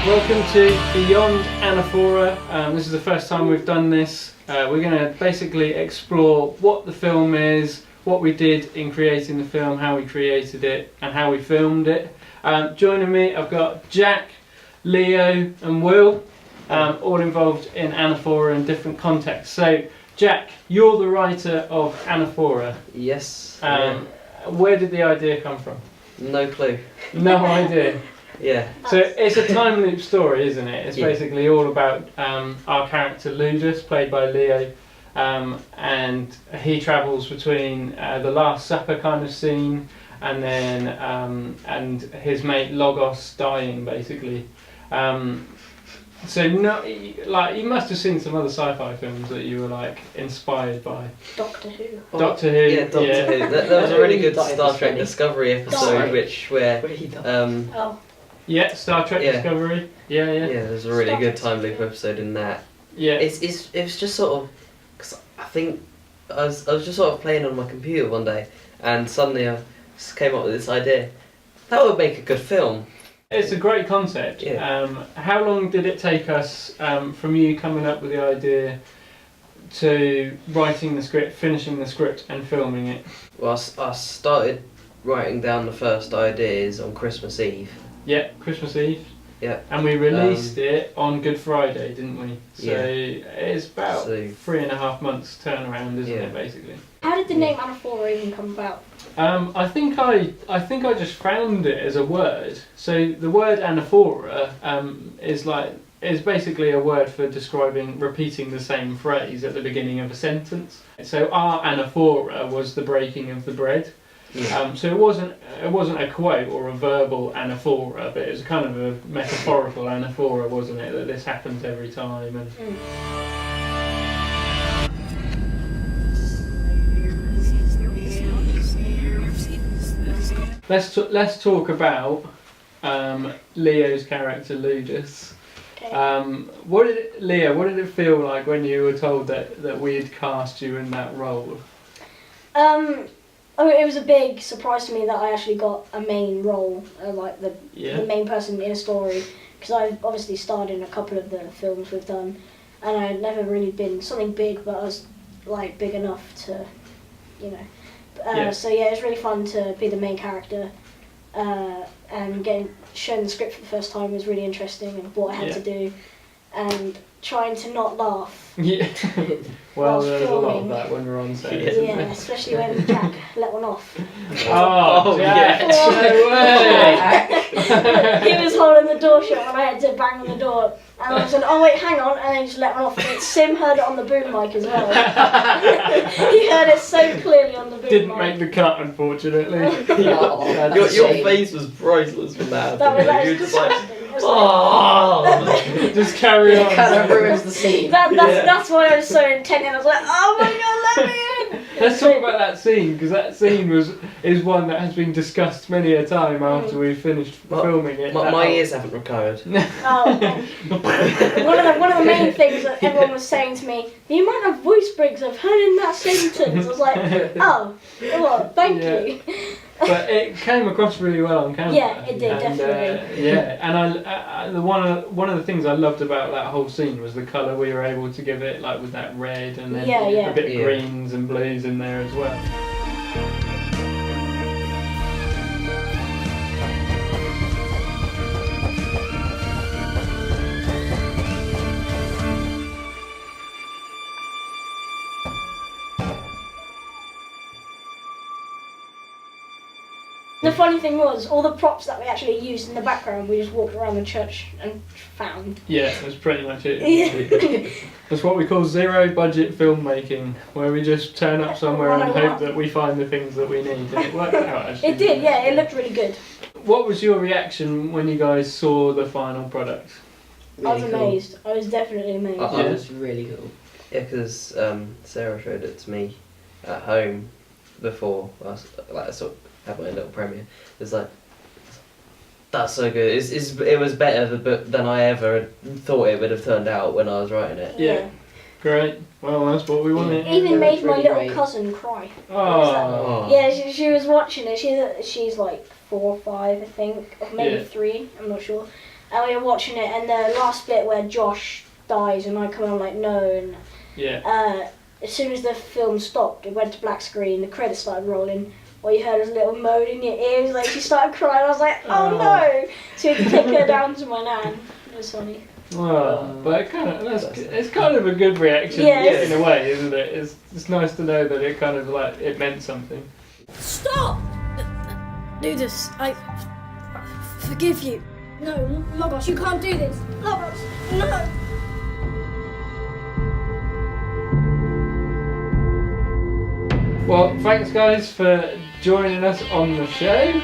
Welcome to Beyond Anaphora. This is the first time we've done this. We're going to basically explore what the film is, what we did in creating the film, how we created it, and how we filmed it. Joining me, I've got Jack, Leo, and Will, all involved in Anaphora in different contexts. So, Jack, you're the writer of Anaphora. Yes. Where did the idea come from? No clue. No idea. Yeah. So it's a time loop story, isn't it? It's basically all about our character Ludus, played by Leo, and he travels between the Last Supper kind of scene and then and his mate Logos dying, basically. So no, like you must have seen some other sci-fi films that you were like inspired by. Doctor Who. Doctor Who. Yeah, Doctor Who. That was a really good Star Trek Discovery episode, Yeah, Star Trek Discovery. Yeah. Yeah, there's a really good time loop episode in that. Yeah. It was just sort of, cause I think I was just sort of playing on my computer one day, and suddenly I just came up with this idea. That would make a good film. It's a great concept. Yeah. How long did it take us from you coming up with the idea to writing the script, finishing the script, and filming it? Well, I started writing down the first ideas on Christmas Eve. Yeah, Christmas Eve. Yeah. And we released it on Good Friday, didn't we? So Yeah. it's about 3.5 months turnaround, isn't it, basically? How did the name Anaphora even come about? I think I just found it as a word. So the word anaphora is basically a word for describing repeating the same phrase at the beginning of a sentence. So our anaphora was the breaking of the bread. Yeah. So it wasn't a quote or a verbal anaphora, but it was kind of a metaphorical anaphora, wasn't it? That this happens every time. And let's talk about Leo's character Ludus. Okay. Leo, what did it feel like when you were told that we had cast you in that role? It was a big surprise to me that I actually got a main role, like the main person in a story, because I've obviously starred in a couple of the films we've done, and I had never really been something big, but I was like big enough to, you know. So yeah, it was really fun to be the main character, and getting shown the script for the first time was really interesting, and what I had to do, and trying to not laugh. Yeah. Well, whilst there's a lot of filming. that when we're on set. Yeah, especially when Jack let one off. Oh, Jack! Yeah. He was holding the door shut and I had to bang on the door. And I was like, oh wait, hang on, and then he just let one off. And Sim heard it on the boom mic as well. He heard it so clearly on the boom Didn't mic. make the cut, unfortunately. Your face was priceless from that. That was You were just like, disgusting. It was oh! Just carry on. It kind of ruins the scene. That's why I was so intent, and I was like, oh my god, let me in! Let's talk about that scene, because that scene is one that has been discussed many a time after we've finished filming it. My ears haven't recovered. Oh, okay. One of the main things that everyone was saying to me, the amount of voice breaks I've heard in that sentence, I was like, oh, well, thank you. But it came across really well on camera. Yeah, it did, definitely. And one of the things I loved about that whole scene was the colour we were able to give it, like with that red and then a bit of greens and blues in there as well. The funny thing was, all the props that we actually used in the background, we just walked around the church and found. Yeah, that's pretty much it. Yeah. That's what we call zero budget filmmaking, where we just turn up somewhere and hope that we find the things that we need, and it worked out actually. It did, yeah, it looked really good. What was your reaction when you guys saw the final product? I was amazed. I was definitely amazed. It was really cool. Yeah, because Sarah showed it to me at home before I sort of had my little premiere. It's like, that's so good. It was better than I ever thought it would have turned out when I was writing it. Yeah. Great. Well, that's what we wanted. It even made my really little great. cousin cry. Oh. Yeah, she was watching it. She's like 4 or 5, I think, or maybe Yeah. 3. I'm not sure. And we were watching it, and the last bit where Josh dies, and I come on like no, and Yeah. as soon as the film stopped, it went to black screen. The credits started rolling. All you heard was a little moan in your ears, like she started crying. I was like, oh no! So we had to take her down to my nan. It was funny. Well, but it's kind of a good reaction Yes. in a way, isn't it? It's nice to know that it kind of like it meant something. Stop! Do this. I forgive you. No, Logos, you can't do this. Logos, no! Well, thanks guys for joining us on the show.